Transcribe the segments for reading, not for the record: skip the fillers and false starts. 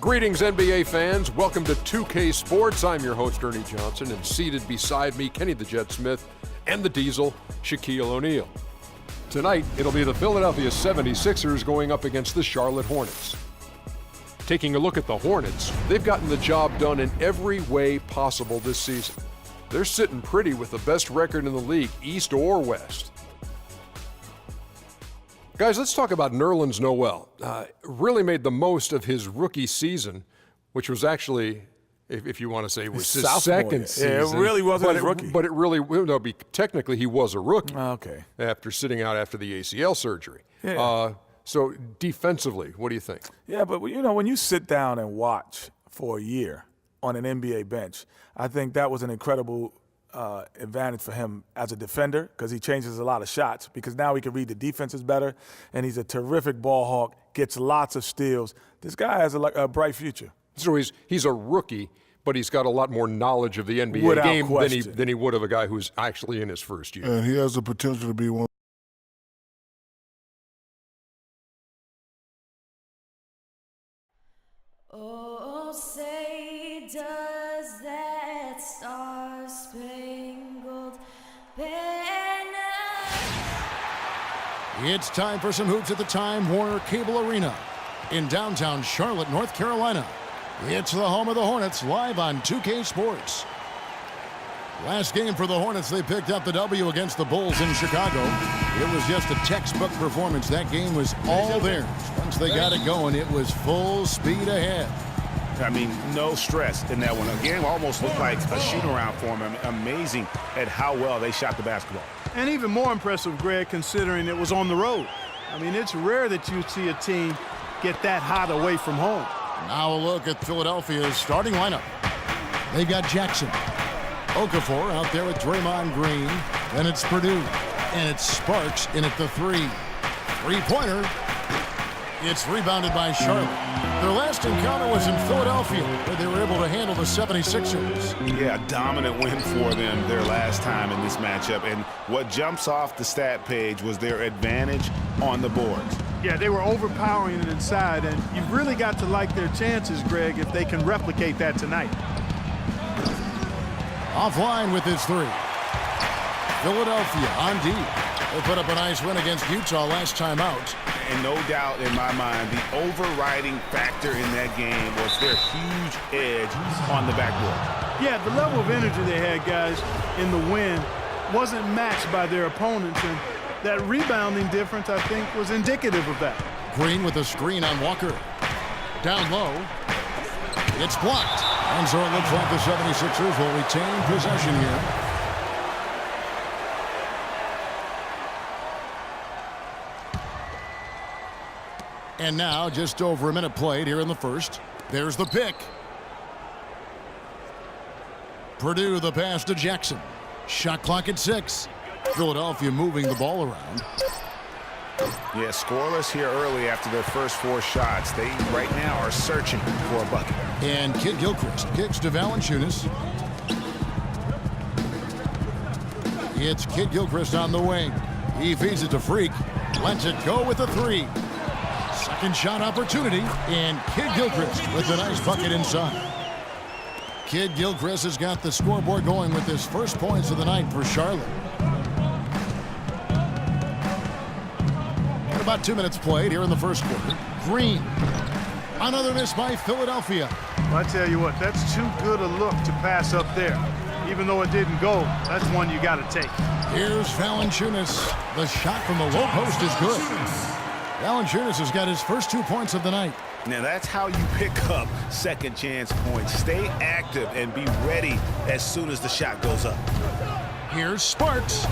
Greetings, NBA fans. Welcome to 2K Sports. I'm your host, Ernie Johnson, and seated beside me, Kenny the Jet Smith and the Diesel, Shaquille O'Neal. Tonight, it'll be the Philadelphia 76ers going up against the Charlotte Hornets. Taking a look at the Hornets, they've gotten the job done in every way possible this season. They're sitting pretty with the best record in the league, East or West. Guys, let's talk about Nerlens Noel. Really made the most of his rookie season, which was actually, if you want to say, was his second season. Yeah, it really wasn't his rookie. But it really, no, technically he was a rookie. Okay. After sitting out after the ACL surgery. Yeah. So defensively, what do you think? Yeah, but you know, when you sit down and watch for a year on an NBA bench, I think that was an incredible advantage for him as a defender because he changes a lot of shots because now he can read the defenses better, and he's a terrific ball hawk, gets lots of steals. This guy has a bright future. So he's a rookie, but he's got a lot more knowledge of the NBA Without game question. than he would of a guy who's actually in his first year. And he has the potential to be one. Oh, say does that star-spangled banner. It's time for some hoops at the Time Warner Cable Arena in downtown Charlotte, North Carolina. It's the home of the Hornets, live on 2K Sports. Last game for the Hornets, they picked up the W against the Bulls in Chicago. It was just a textbook performance. That game was all theirs. Once they got it going, it was full speed ahead. I mean, no stress in that one. Again, almost looked like a shoot-around for them. Amazing at how well they shot the basketball. And even more impressive, Greg, considering it was on the road. I mean, it's rare that you see a team get that hot away from home. Now a look at Philadelphia's starting lineup. They've got Jackson, Okafor out there with Draymond Green. Then it's Purdue. And it's Sparks in at the three. Three-pointer. It's rebounded by Charlotte. Their last encounter was in Philadelphia, where they were able to handle the 76ers. Yeah, a dominant win for them their last time in this matchup. And what jumps off the stat page was their advantage on the boards. Yeah, they were overpowering it inside, and you've really got to like their chances, Greg, if they can replicate that tonight. Offline with his three. Philadelphia on D. They put up a nice win against Utah last time out. And no doubt in my mind, the overriding factor in that game was their huge edge on the backboard. Yeah, the level of energy they had, guys, in the win wasn't matched by their opponents, and that rebounding difference, I think, was indicative of that. Green with a screen on Walker. Down low. It's blocked. And so it looks like the 76ers will retain possession here. And now, just over a minute played here in the first. There's the pick. Purdue the pass to Jackson. Shot clock at 6. Philadelphia moving the ball around. Yeah, scoreless here early after their first 4 shots. They right now are searching for a bucket. And Kid Gilchrist kicks to Valanciunas. It's Kid Gilchrist on the wing. He feeds it to Freak. Lets it go with a 3. Second shot opportunity, and Kid Gilchrist with a nice bucket inside. Kid Gilchrist has got the scoreboard going with his first points of the night for Charlotte. And about 2 minutes played here in the first quarter. Green. Another miss by Philadelphia. Well, I tell you what, that's too good a look to pass up there. Even though it didn't go, that's one you got to take. Here's Valanciunas. The shot from the low post is good. Valanciunas has got his first 2 points of the night. Now that's how you pick up second chance points. Stay active and be ready as soon as the shot goes up. Here's Sparks.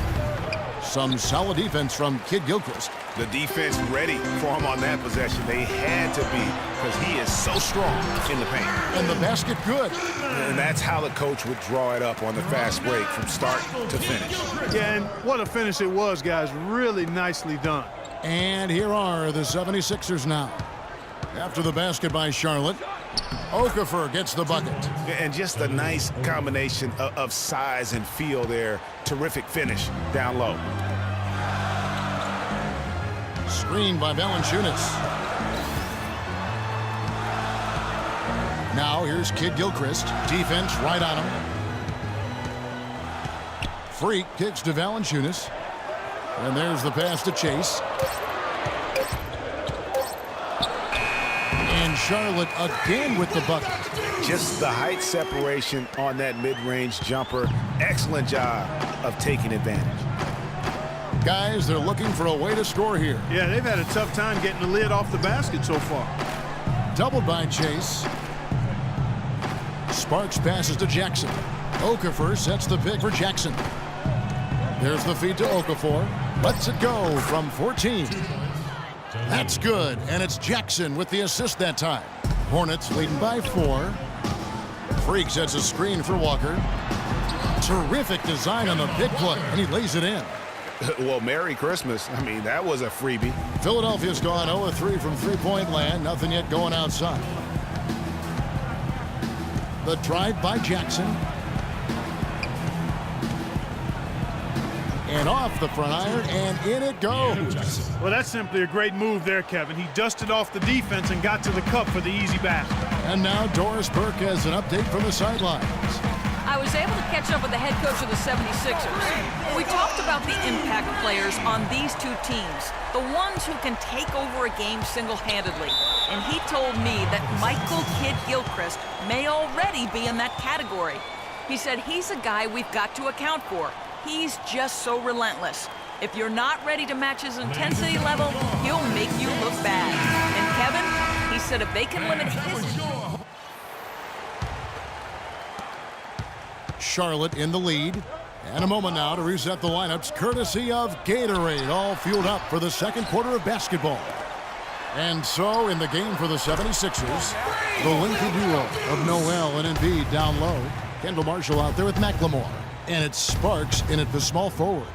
Some solid defense from Kid Gilchrist. The defense ready for him on that possession. They had to be because he is so strong in the paint. And the basket good. And that's how the coach would draw it up on the fast break from start to finish. Yeah, and what a finish it was, guys. Really nicely done. And here are the 76ers now. After the basket by Charlotte, Okafor gets the bucket. And just a nice combination of size and feel there. Terrific finish down low. Screened by Valanciunas. Now here's Kid Gilchrist. Defense right on him. Freak kicks to Valanciunas. And there's the pass to Chase. And Charlotte again with the bucket. Just the height separation on that mid-range jumper. Excellent job of taking advantage. Guys, they're looking for a way to score here. Yeah, they've had a tough time getting the lid off the basket so far. Doubled by Chase. Sparks passes to Jackson. Okafor sets the pick for Jackson. There's the feed to Okafor. Lets it go from 14. That's good, and it's Jackson with the assist that time. Hornets leading by 4. Freak sets a screen for Walker. Terrific design on the big play, and he lays it in. Well, Merry Christmas. I mean, that was a freebie. Philadelphia's gone 0-3 from three-point land. Nothing yet going outside. The drive by Jackson. And off the front iron, and in it goes. Well, that's simply a great move there, Kevin. He dusted off the defense and got to the cup for the easy basket. And now Doris Burke has an update from the sidelines. I was able to catch up with the head coach of the 76ers. We talked about the impact players on these two teams, the ones who can take over a game single-handedly. And he told me that Michael Kidd Gilchrist may already be in that category. He said he's a guy we've got to account for. He's just so relentless. If you're not ready to match his intensity level, he'll make you look bad. And Kevin, he said if they can limit his... Charlotte in the lead. And a moment now to reset the lineups, courtesy of Gatorade, all fueled up for the second quarter of basketball. And so, in the game for the 76ers, the lengthy duo of Noel and Embiid down low. Kendall Marshall out there with McLemore. And it's Sparks in at the small forward.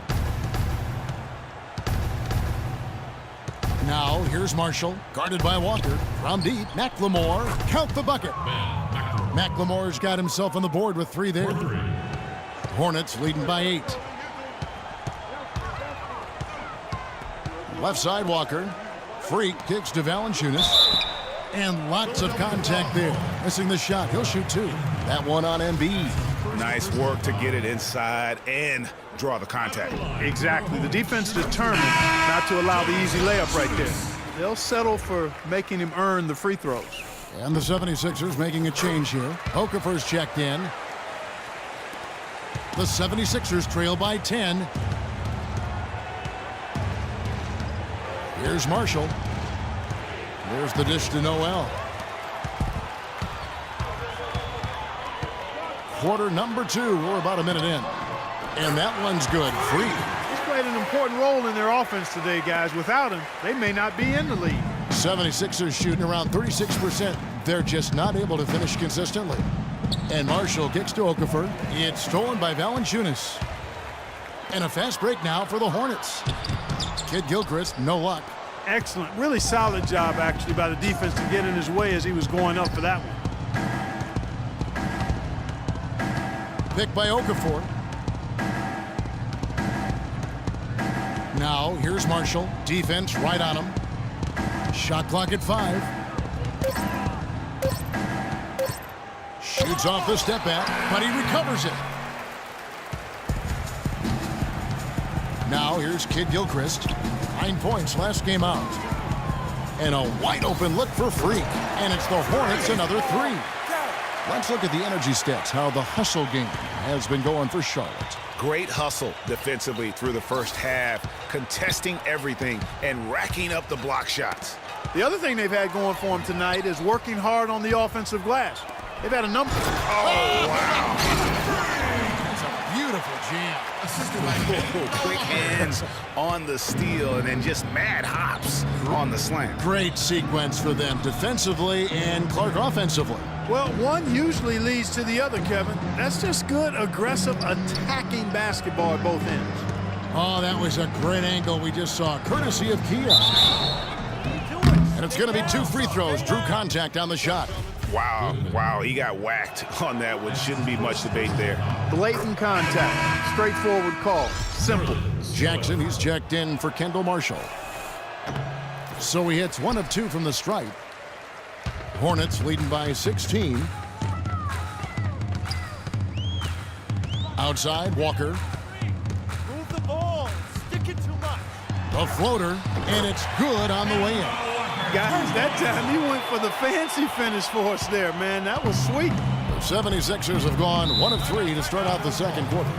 Now, here's Marshall, guarded by Walker. From deep, McLemore, count the bucket. McLemore's got himself on the board with 3 there. Hornets leading by 8. Left side, Walker. Freak kicks to Valanciunas. And lots of contact there. Missing the shot. He'll shoot 2. That one on Embiid. Nice work to get it inside and draw the contact. Exactly. The defense determined not to allow the easy layup right there. They'll settle for making him earn the free throws. And the 76ers making a change here. Okafor's checked in. The 76ers trail by 10. Here's Marshall. There's the dish to Noel. Quarter number 2. We're about a minute in. And that one's good. Free. He's played an important role in their offense today, guys. Without him, they may not be in the league. 76ers shooting around 36%. They're just not able to finish consistently. And Marshall kicks to Okafor. It's stolen by Valanciunas. And a fast break now for the Hornets. Kid Gilchrist, no luck. Excellent. Really solid job, actually, by the defense to get in his way as he was going up for that one. Pick by Okafor. Now, here's Marshall. Defense right on him. Shot clock at 5. Shoots off the step back, but he recovers it. Now, here's Kid Gilchrist. 9 points last game out. And a wide open look for Freak. And it's the Hornets, another 3. Let's look at the energy stats, how the hustle game has been going for Charlotte. Great hustle defensively through the first half, contesting everything and racking up the block shots. The other thing they've had going for them tonight is working hard on the offensive glass. They've had a number. Oh, wow. That's a beautiful jam. Quick hands on the steal and then just mad hops on the slam. Great sequence for them defensively and Clark offensively. Well, one usually leads to the other, Kevin. That's just good, aggressive, attacking basketball at both ends. Oh, that was a great angle we just saw, courtesy of Kia. And it's going to be 2 free throws. Drew contact on the shot. Wow, he got whacked on that one. Shouldn't be much debate there. Blatant contact, straightforward call, simple. Jackson, he's checked in for Kendall Marshall. So he hits 1 of 2 from the stripe. Hornets leading by 16. Outside, Walker. Move the ball. Stick it too much. The floater, and it's good on the way in. Guys, that time he went for the fancy finish for us there, man. That was sweet. The 76ers have gone 1 of 3 to start out the second quarter.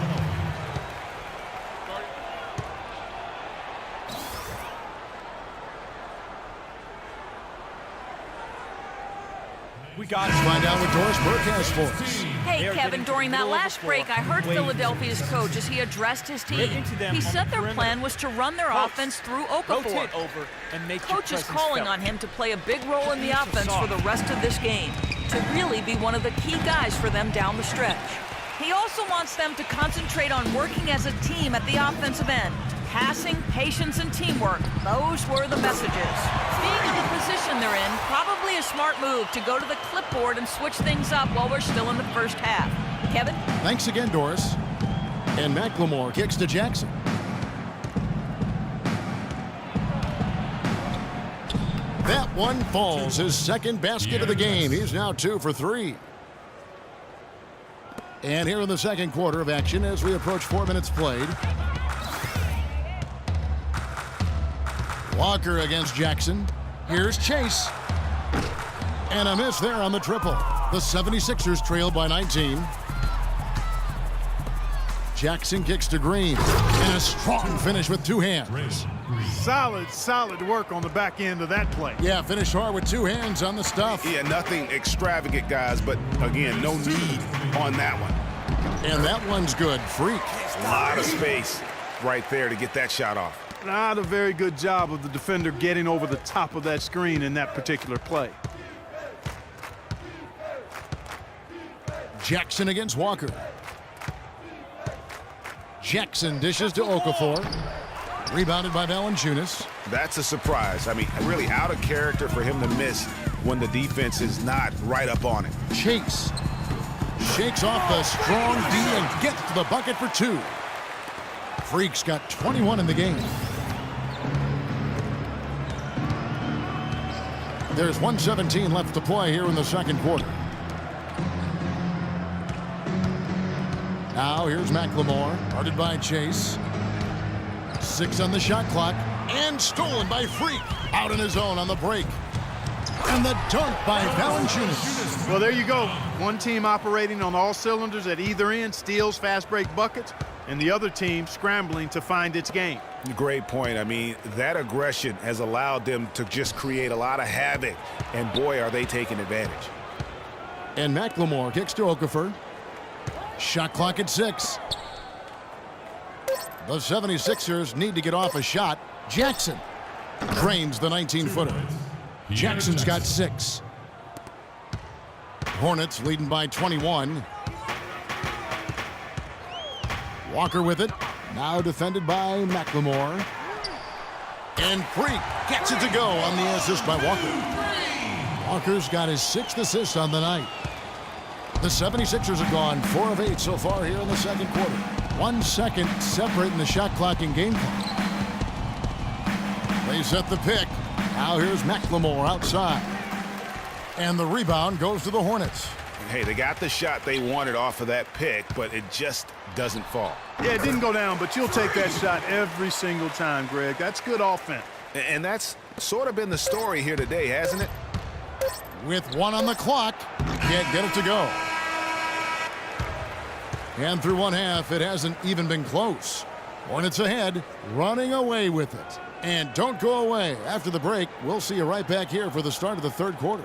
We got Let's find out what Doris Burke has for us. Hey, Kevin, during that last break, I heard Philadelphia's coach as he addressed his team. He said their plan was to run their offense through Okafor. rotate over and make Coach your is presence calling felt. on him to play a big role in the offense for the rest of this game, to really be one of the key guys for them down the stretch. He also wants them to concentrate on working as a team at the offensive end. Passing, patience, and teamwork, those were the messages. Being in the position they're in, probably a smart move to go to the clipboard and switch things up while we're still in the first half. Kevin? Thanks again, Doris. And McLemore kicks to Jackson. That one falls, his second basket of the game. He's now 2 for 3. And here in the second quarter of action as we approach 4 minutes played. Walker against Jackson. Here's Chase. And a miss there on the triple. The 76ers trail by 19. Jackson kicks to Green. And a strong finish with 2 hands. Solid work on the back end of that play. Yeah, finish hard with 2 hands on the stuff. Yeah, nothing extravagant, guys, but again, no need on that one. And that one's good. Freak. A lot of space right there to get that shot off. Not a very good job of the defender getting over the top of that screen in that particular play. Jackson against Walker. Jackson dishes to Okafor. Rebounded by Valanciunas. That's a surprise. I mean, really out of character for him to miss when the defense is not right up on it. Chase shakes off the strong D and gets to the bucket for 2. Freak's got 21 in the game. There's 1:17 left to play here in the second quarter. Now here's McLemore, guarded by Chase. 6 on the shot clock, and stolen by Freak. Out on his own on the break. And the dunk by Valanciunas. Well, there you go. One team operating on all cylinders at either end, steals, fast break buckets, and the other team scrambling to find its game. Great point. I mean, that aggression has allowed them to just create a lot of havoc, and boy, are they taking advantage. And McLemore kicks to Okafor. Shot clock at 6. The 76ers need to get off a shot. Jackson drains the 19-footer. Jackson's got 6. Hornets leading by 21. Walker with it. Now defended by McLemore. And Freak gets it to go on the assist by Walker. Walker's got his 6th assist on the night. The 76ers have gone 4 of 8 so far here in the second quarter. 1 second separating the shot clock and game clock. They set the pick. Now here's McLemore outside. And the rebound goes to the Hornets. Hey, they got the shot they wanted off of that pick, but it just doesn't fall. Yeah, it didn't go down, but you'll take that shot every single time, Greg. That's good offense. And that's sort of been the story here today, hasn't it? With 1 on the clock, can't get it to go. And through 1 half, it hasn't even been close. Hornets ahead, running away with it. And don't go away. After the break, we'll see you right back here for the start of the third quarter.